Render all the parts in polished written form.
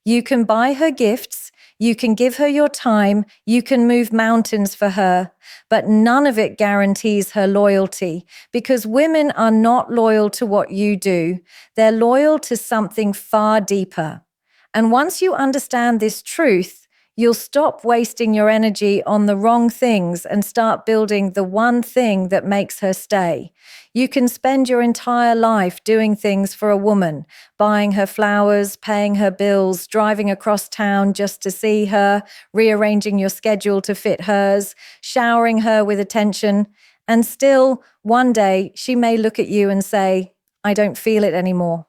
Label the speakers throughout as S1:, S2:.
S1: You can buy her gifts, you can give her your time, you can move mountains for her, but none of it guarantees her loyalty, because women are not loyal to what you do. They're loyal to something far deeper. And once you understand this truth, you'll stop wasting your energy on the wrong things and start building the one thing that makes her stay. You can spend your entire life doing things for a woman, buying her flowers, paying her bills, driving across town just to see her, rearranging your schedule to fit hers, showering her with attention, and still, one day, she may look at you and say, "I don't feel it anymore."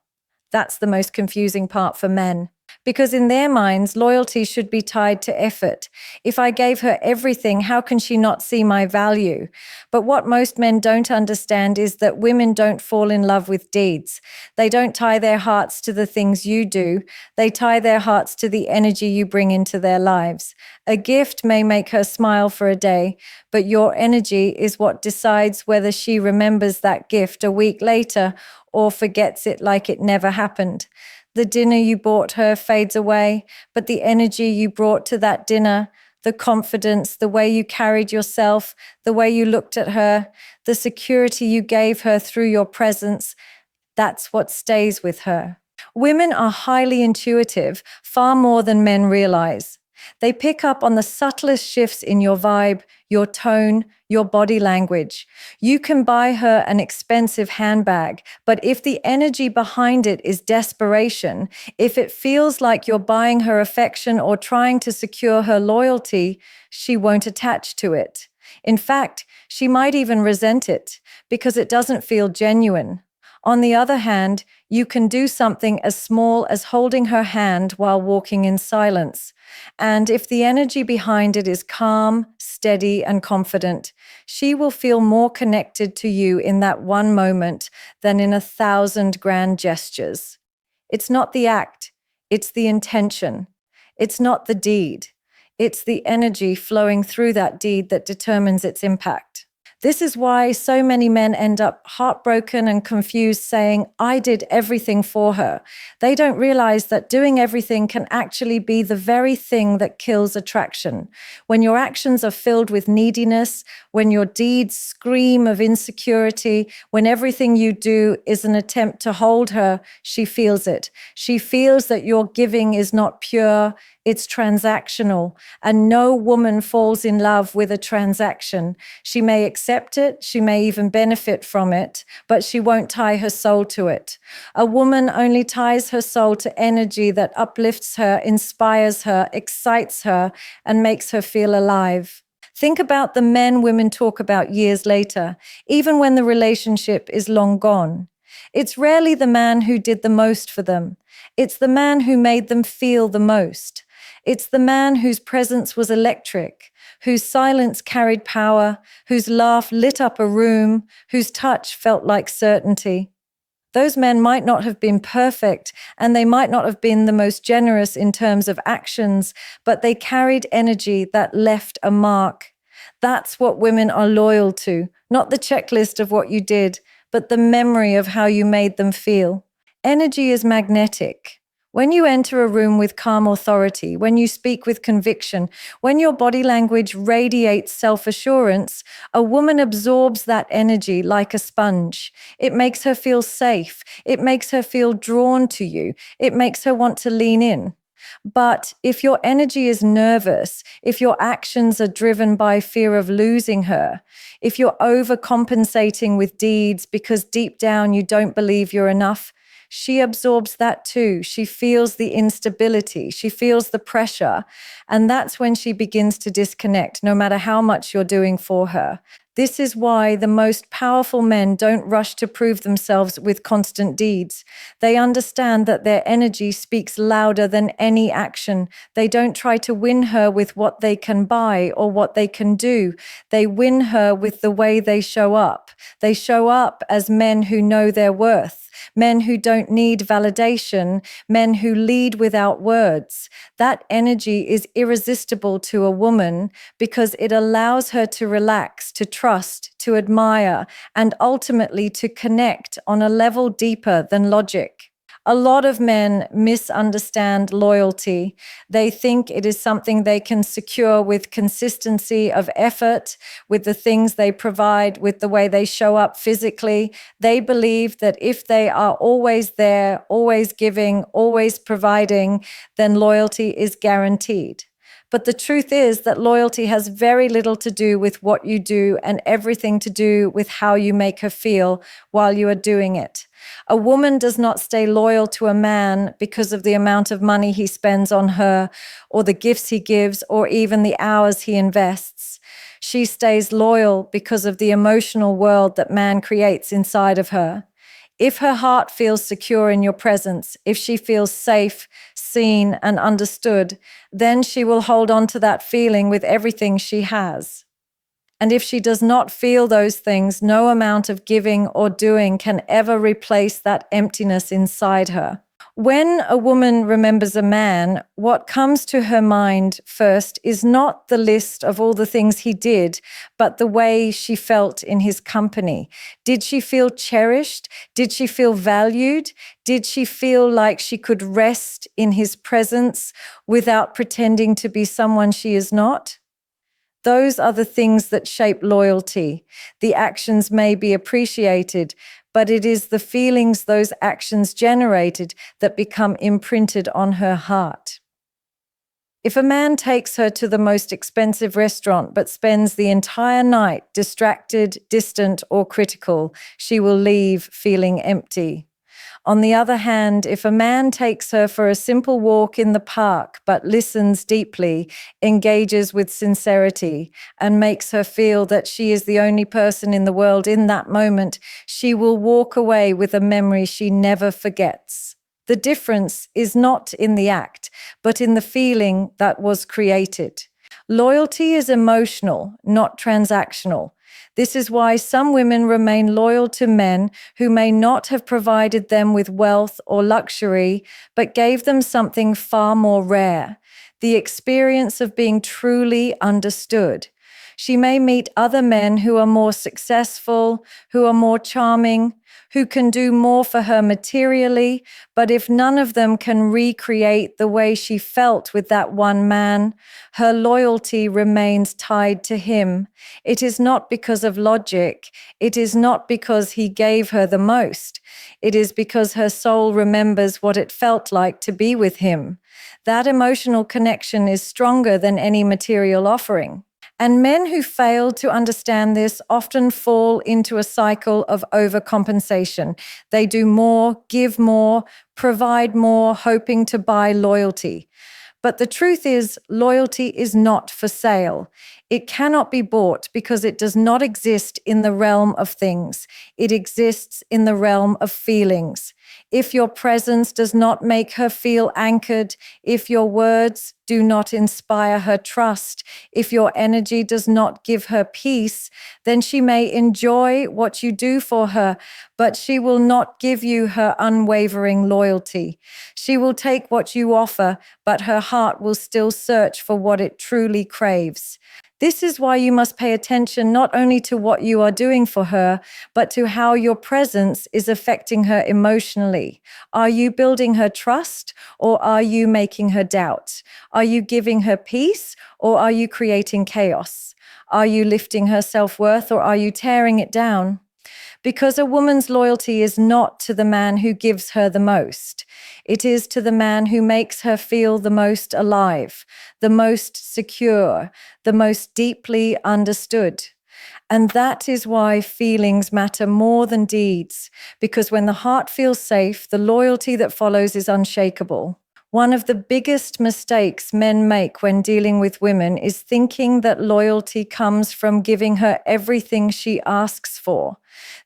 S1: That's the most confusing part for men. Because in their minds, loyalty should be tied to effort. If I gave her everything, how can she not see my value? But what most men don't understand is that women don't fall in love with deeds. They don't tie their hearts to the things you do. They tie their hearts to the energy you bring into their lives. A gift may make her smile for a day, but your energy is what decides whether she remembers that gift a week later or forgets it like it never happened. The dinner you bought her fades away, but the energy you brought to that dinner, the confidence, the way you carried yourself, the way you looked at her, the security you gave her through your presence, that's what stays with her. Women are highly intuitive, far more than men realize. They pick up on the subtlest shifts in your vibe, your tone, your body language. You can buy her an expensive handbag, but if the energy behind it is desperation, if it feels like you're buying her affection or trying to secure her loyalty, she won't attach to it. In fact, she might even resent it because it doesn't feel genuine. On the other hand, you can do something as small as holding her hand while walking in silence. And if the energy behind it is calm, steady, and confident, she will feel more connected to you in that one moment than in 1,000 grand gestures. It's not the act, it's the intention. It's not the deed. It's the energy flowing through that deed that determines its impact. This is why so many men end up heartbroken and confused, saying, "I did everything for her." They don't realize that doing everything can actually be the very thing that kills attraction. When your actions are filled with neediness, when your deeds scream of insecurity, when everything you do is an attempt to hold her, she feels it. She feels that your giving is not pure, it's transactional, and no woman falls in love with a transaction. She may accept it, she may even benefit from it, but she won't tie her soul to it. A woman only ties her soul to energy that uplifts her, inspires her, excites her, and makes her feel alive. Think about the men women talk about years later, even when the relationship is long gone. It's rarely the man who did the most for them. It's the man who made them feel the most. It's the man whose presence was electric, whose silence carried power, whose laugh lit up a room, whose touch felt like certainty. Those men might not have been perfect, and they might not have been the most generous in terms of actions, but they carried energy that left a mark. That's what women are loyal to, not the checklist of what you did, but the memory of how you made them feel. Energy is magnetic. When you enter a room with calm authority, when you speak with conviction, when your body language radiates self-assurance, a woman absorbs that energy like a sponge. It makes her feel safe. It makes her feel drawn to you. It makes her want to lean in. But if your energy is nervous, if your actions are driven by fear of losing her, if you're overcompensating with deeds because deep down you don't believe you're enough, she absorbs that too. She feels the instability. She feels the pressure. And that's when she begins to disconnect, no matter how much you're doing for her. This is why the most powerful men don't rush to prove themselves with constant deeds. They understand that their energy speaks louder than any action. They don't try to win her with what they can buy or what they can do. They win her with the way they show up. They show up as men who know their worth. Men who don't need validation, men who lead without words. That energy is irresistible to a woman because it allows her to relax, to trust, to admire, and ultimately to connect on a level deeper than logic. A lot of men misunderstand loyalty. They think it is something they can secure with consistency of effort, with the things they provide, with the way they show up physically. They believe that if they are always there, always giving, always providing, then loyalty is guaranteed. But the truth is that loyalty has very little to do with what you do and everything to do with how you make her feel while you are doing it. A woman does not stay loyal to a man because of the amount of money he spends on her, or the gifts he gives, or even the hours he invests. She stays loyal because of the emotional world that man creates inside of her. If her heart feels secure in your presence, if she feels safe, seen, and understood, then she will hold on to that feeling with everything she has. And if she does not feel those things, no amount of giving or doing can ever replace that emptiness inside her. When a woman remembers a man, what comes to her mind first is not the list of all the things he did, but the way she felt in his company. Did she feel cherished? Did she feel valued? Did she feel like she could rest in his presence without pretending to be someone she is not? Those are the things that shape loyalty. The actions may be appreciated, but it is the feelings those actions generated that become imprinted on her heart. If a man takes her to the most expensive restaurant but spends the entire night distracted, distant, or critical, she will leave feeling empty. On the other hand, if a man takes her for a simple walk in the park but listens deeply, engages with sincerity, and makes her feel that she is the only person in the world in that moment, she will walk away with a memory she never forgets. The difference is not in the act, but in the feeling that was created. Loyalty is emotional, not transactional. This is why some women remain loyal to men who may not have provided them with wealth or luxury, but gave them something far more rare, the experience of being truly understood. She may meet other men who are more successful, who are more charming, who can do more for her materially, but if none of them can recreate the way she felt with that one man, her loyalty remains tied to him. It is not because of logic. It is not because he gave her the most. It is because her soul remembers what it felt like to be with him. That emotional connection is stronger than any material offering. And men who fail to understand this often fall into a cycle of overcompensation. They do more, give more, provide more, hoping to buy loyalty. But the truth is, loyalty is not for sale. It cannot be bought because it does not exist in the realm of things. It exists in the realm of feelings. If your presence does not make her feel anchored, if your words do not inspire her trust, if your energy does not give her peace, then she may enjoy what you do for her, but she will not give you her unwavering loyalty. She will take what you offer, but her heart will still search for what it truly craves. This is why you must pay attention not only to what you are doing for her, but to how your presence is affecting her emotionally. Are you building her trust, or are you making her doubt? Are you giving her peace, or are you creating chaos? Are you lifting her self-worth, or are you tearing it down? Because a woman's loyalty is not to the man who gives her the most. It is to the man who makes her feel the most alive, the most secure, the most deeply understood. And that is why feelings matter more than deeds, because when the heart feels safe, the loyalty that follows is unshakable. One of the biggest mistakes men make when dealing with women is thinking that loyalty comes from giving her everything she asks for.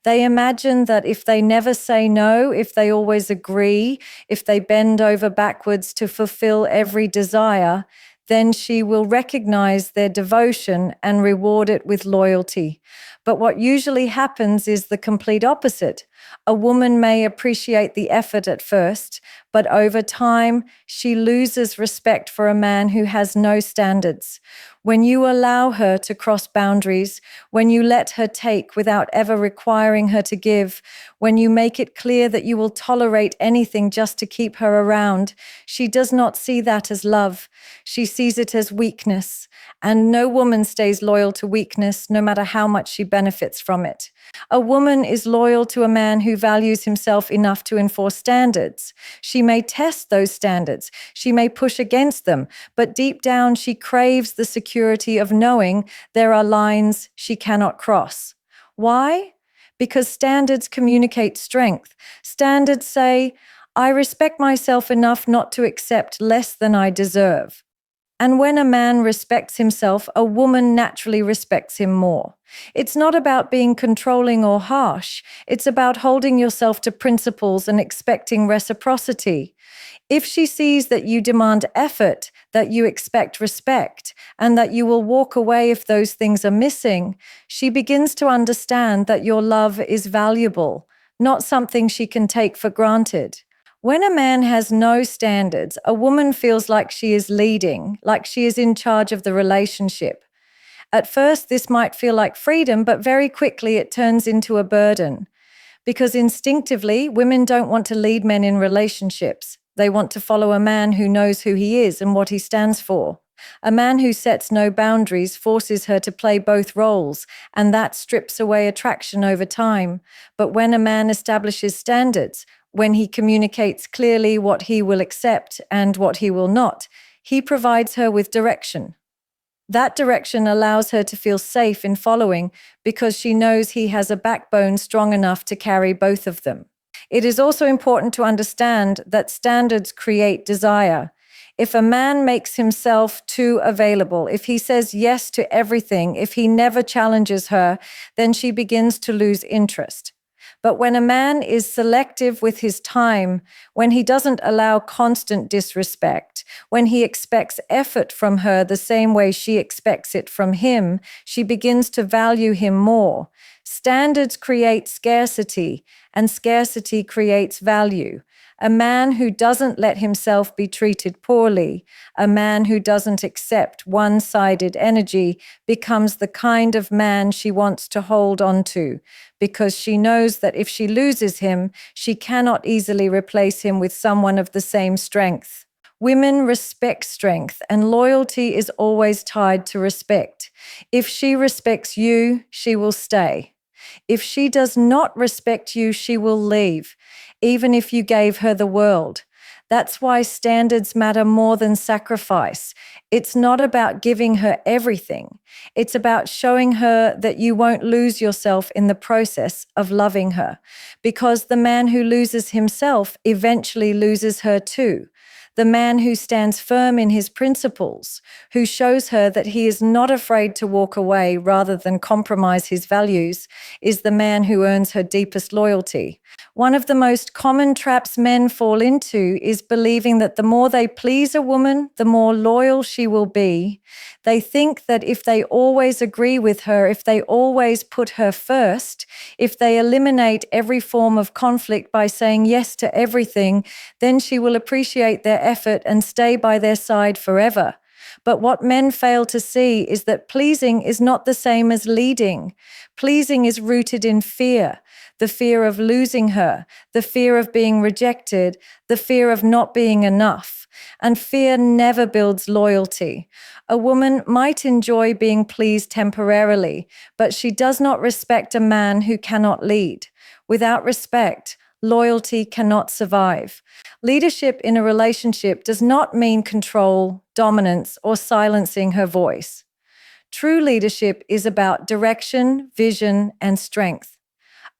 S1: They imagine that if they never say no, if they always agree, if they bend over backwards to fulfill every desire, then she will recognize their devotion and reward it with loyalty. But what usually happens is the complete opposite. A woman may appreciate the effort at first, but over time, she loses respect for a man who has no standards. When you allow her to cross boundaries, when you let her take without ever requiring her to give, when you make it clear that you will tolerate anything just to keep her around, she does not see that as love. She sees it as weakness. And no woman stays loyal to weakness, no matter how much she benefits from it. A woman is loyal to a man who values himself enough to enforce standards. She may test those standards. She may push against them, but deep down she craves the security of knowing there are lines she cannot cross. Why? Because standards communicate strength. Standards say, I respect myself enough not to accept less than I deserve. And when a man respects himself, a woman naturally respects him more. It's not about being controlling or harsh. It's about holding yourself to principles and expecting reciprocity. If she sees that you demand effort, that you expect respect, and that you will walk away if those things are missing, she begins to understand that your love is valuable, not something she can take for granted. When a man has no standards, a woman feels like she is leading, like she is in charge of the relationship. At first, this might feel like freedom, but very quickly it turns into a burden. Because instinctively, women don't want to lead men in relationships. They want to follow a man who knows who he is and what he stands for. A man who sets no boundaries forces her to play both roles, and that strips away attraction over time. But when a man establishes standards, when he communicates clearly what he will accept and what he will not, he provides her with direction. That direction allows her to feel safe in following because she knows he has a backbone strong enough to carry both of them. It is also important to understand that standards create desire. If a man makes himself too available, if he says yes to everything, if he never challenges her, then she begins to lose interest. But when a man is selective with his time, when he doesn't allow constant disrespect, when he expects effort from her the same way she expects it from him, she begins to value him more. Standards create scarcity, and scarcity creates value. A man who doesn't let himself be treated poorly, a man who doesn't accept one-sided energy, becomes the kind of man she wants to hold on to, because she knows that if she loses him, she cannot easily replace him with someone of the same strength. Women respect strength, and loyalty is always tied to respect. If she respects you, she will stay. If she does not respect you, she will leave, even if you gave her the world. That's why standards matter more than sacrifice. It's not about giving her everything. It's about showing her that you won't lose yourself in the process of loving her, because the man who loses himself eventually loses her too. The man who stands firm in his principles, who shows her that he is not afraid to walk away rather than compromise his values, is the man who earns her deepest loyalty. One of the most common traps men fall into is believing that the more they please a woman, the more loyal she will be. They think that if they always agree with her, if they always put her first, if they eliminate every form of conflict by saying yes to everything, then she will appreciate their effort and stay by their side forever. But what men fail to see is that pleasing is not the same as leading. Pleasing is rooted in fear, the fear of losing her, the fear of being rejected, the fear of not being enough. And fear never builds loyalty. A woman might enjoy being pleased temporarily, but she does not respect a man who cannot lead. Without respect, loyalty cannot survive. Leadership in a relationship does not mean control, dominance, or silencing her voice. True leadership is about direction, vision, and strength.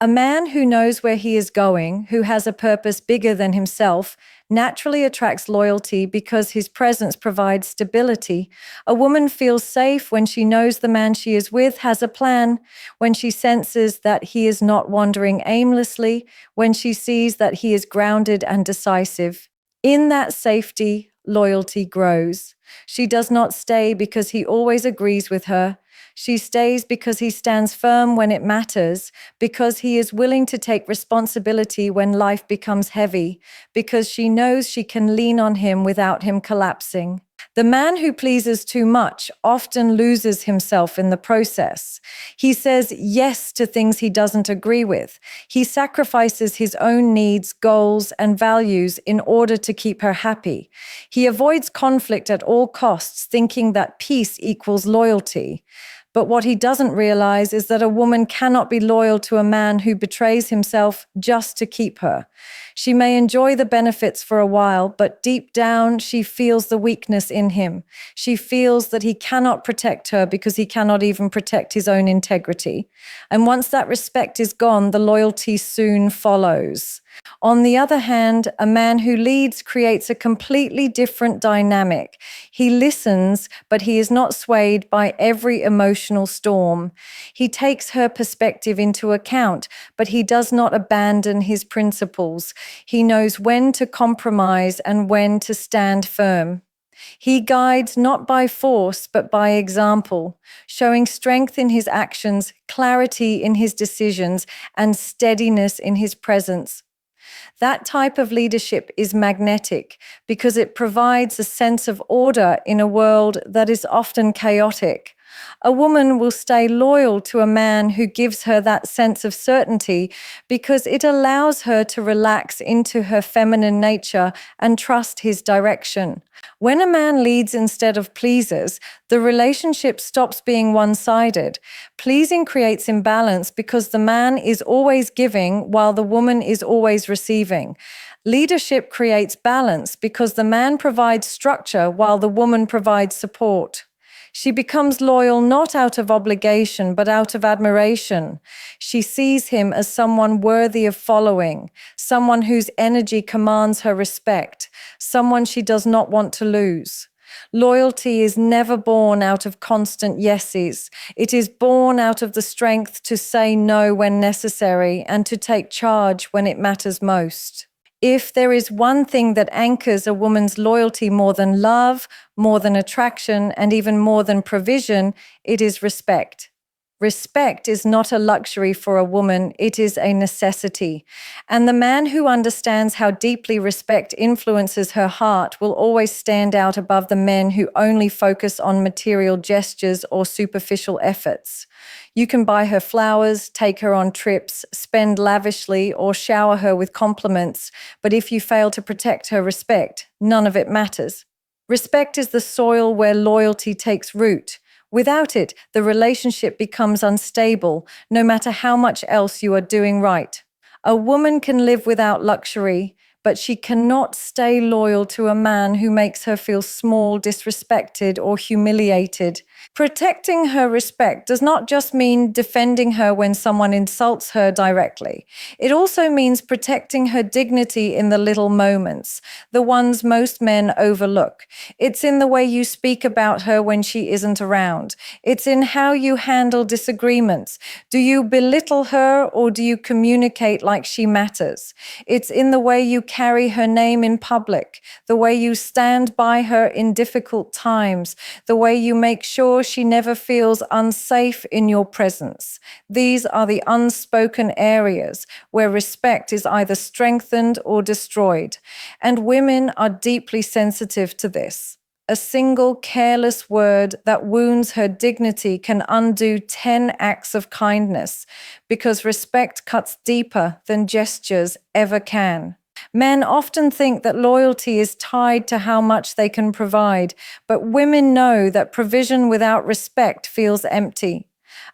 S1: A man who knows where he is going, who has a purpose bigger than himself, naturally attracts loyalty because his presence provides stability. A woman feels safe when she knows the man she is with has a plan, when she senses that he is not wandering aimlessly, when she sees that he is grounded and decisive. In that safety, loyalty grows. She does not stay because he always agrees with her. She stays because he stands firm when it matters, because he is willing to take responsibility when life becomes heavy, because she knows she can lean on him without him collapsing. The man who pleases too much often loses himself in the process. He says yes to things he doesn't agree with. He sacrifices his own needs, goals, and values in order to keep her happy. He avoids conflict at all costs, thinking that peace equals loyalty. But what he doesn't realize is that a woman cannot be loyal to a man who betrays himself just to keep her. She may enjoy the benefits for a while, but deep down, she feels the weakness in him. She feels that he cannot protect her because he cannot even protect his own integrity. And once that respect is gone, the loyalty soon follows. On the other hand, a man who leads creates a completely different dynamic. He listens, but he is not swayed by every emotional storm. He takes her perspective into account, but he does not abandon his principles. He knows when to compromise and when to stand firm. He guides not by force, but by example, showing strength in his actions, clarity in his decisions, and steadiness in his presence. That type of leadership is magnetic because it provides a sense of order in a world that is often chaotic. A woman will stay loyal to a man who gives her that sense of certainty because it allows her to relax into her feminine nature and trust his direction. When a man leads instead of pleases, the relationship stops being one-sided. Pleasing creates imbalance because the man is always giving while the woman is always receiving. Leadership creates balance because the man provides structure while the woman provides support. She becomes loyal not out of obligation, but out of admiration. She sees him as someone worthy of following, someone whose energy commands her respect, someone she does not want to lose. Loyalty is never born out of constant yeses. It is born out of the strength to say no when necessary and to take charge when it matters most. If there is one thing that anchors a woman's loyalty more than love, more than attraction, and even more than provision, it is respect. Respect is not a luxury for a woman, it is a necessity. And the man who understands how deeply respect influences her heart will always stand out above the men who only focus on material gestures or superficial efforts. You can buy her flowers, take her on trips, spend lavishly, or shower her with compliments, but if you fail to protect her respect, none of it matters. Respect is the soil where loyalty takes root. Without it, the relationship becomes unstable, no matter how much else you are doing right. A woman can live without luxury, but she cannot stay loyal to a man who makes her feel small, disrespected, or humiliated. Protecting her respect does not just mean defending her when someone insults her directly. It also means protecting her dignity in the little moments, the ones most men overlook. It's in the way you speak about her when she isn't around. It's in how you handle disagreements. Do you belittle her or do you communicate like she matters? It's in the way you carry her name in public, the way you stand by her in difficult times, the way you make sure she never feels unsafe in your presence. These are the unspoken areas where respect is either strengthened or destroyed, and women are deeply sensitive to this. A single careless word that wounds her dignity can undo 10 acts of kindness because respect cuts deeper than gestures ever can. Men often think that loyalty is tied to how much they can provide, but women know that provision without respect feels empty.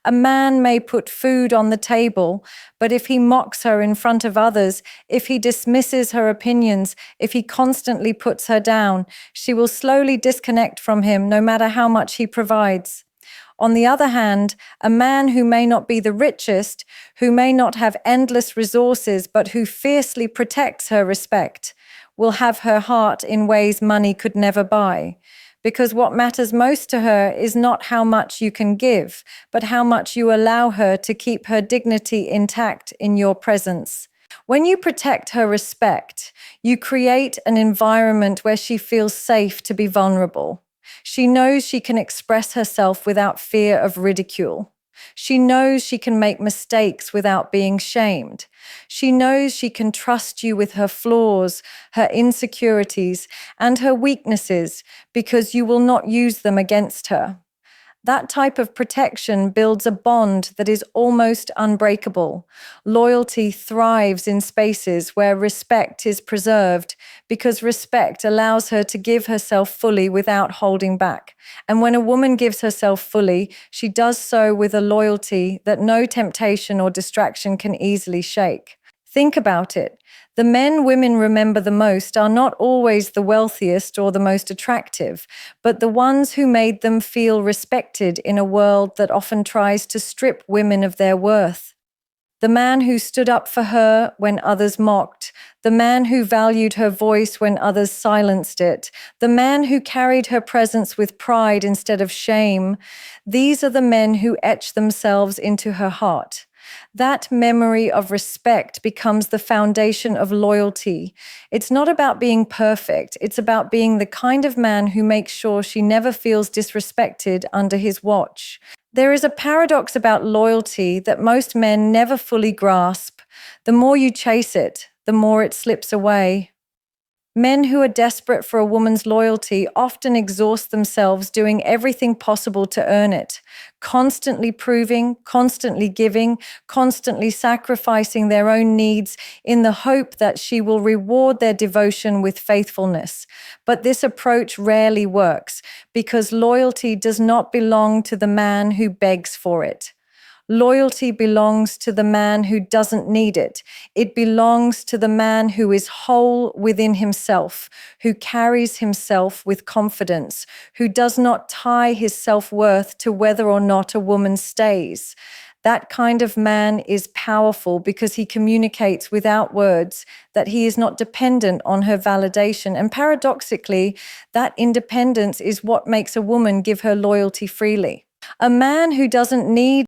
S1: A man may put food on the table, but if he mocks her in front of others, if he dismisses her opinions, if he constantly puts her down, she will slowly disconnect from him no matter how much he provides. On the other hand, a man who may not be the richest, who may not have endless resources, but who fiercely protects her respect, will have her heart in ways money could never buy. Because what matters most to her is not how much you can give, but how much you allow her to keep her dignity intact in your presence. When you protect her respect, you create an environment where she feels safe to be vulnerable. She knows she can express herself without fear of ridicule. She knows she can make mistakes without being shamed. She knows she can trust you with her flaws, her insecurities, and her weaknesses because you will not use them against her. That type of protection builds a bond that is almost unbreakable. Loyalty thrives in spaces where respect is preserved because respect allows her to give herself fully without holding back. And when a woman gives herself fully, she does so with a loyalty that no temptation or distraction can easily shake. Think about it. The men women remember the most are not always the wealthiest or the most attractive, but the ones who made them feel respected in a world that often tries to strip women of their worth. The man who stood up for her when others mocked, the man who valued her voice when others silenced it, the man who carried her presence with pride instead of shame. These are the men who etch themselves into her heart. That memory of respect becomes the foundation of loyalty. It's not about being perfect. It's about being the kind of man who makes sure she never feels disrespected under his watch. There is a paradox about loyalty that most men never fully grasp. The more you chase it, the more it slips away. Men who are desperate for a woman's loyalty often exhaust themselves doing everything possible to earn it, constantly proving, constantly giving, constantly sacrificing their own needs in the hope that she will reward their devotion with faithfulness. But this approach rarely works because loyalty does not belong to the man who begs for it. Loyalty belongs to the man who doesn't need it. It belongs to the man who is whole within himself, who carries himself with confidence, who does not tie his self-worth to whether or not a woman stays. That kind of man is powerful because he communicates without words that he is not dependent on her validation. And paradoxically, that independence is what makes a woman give her loyalty freely. A man who doesn't need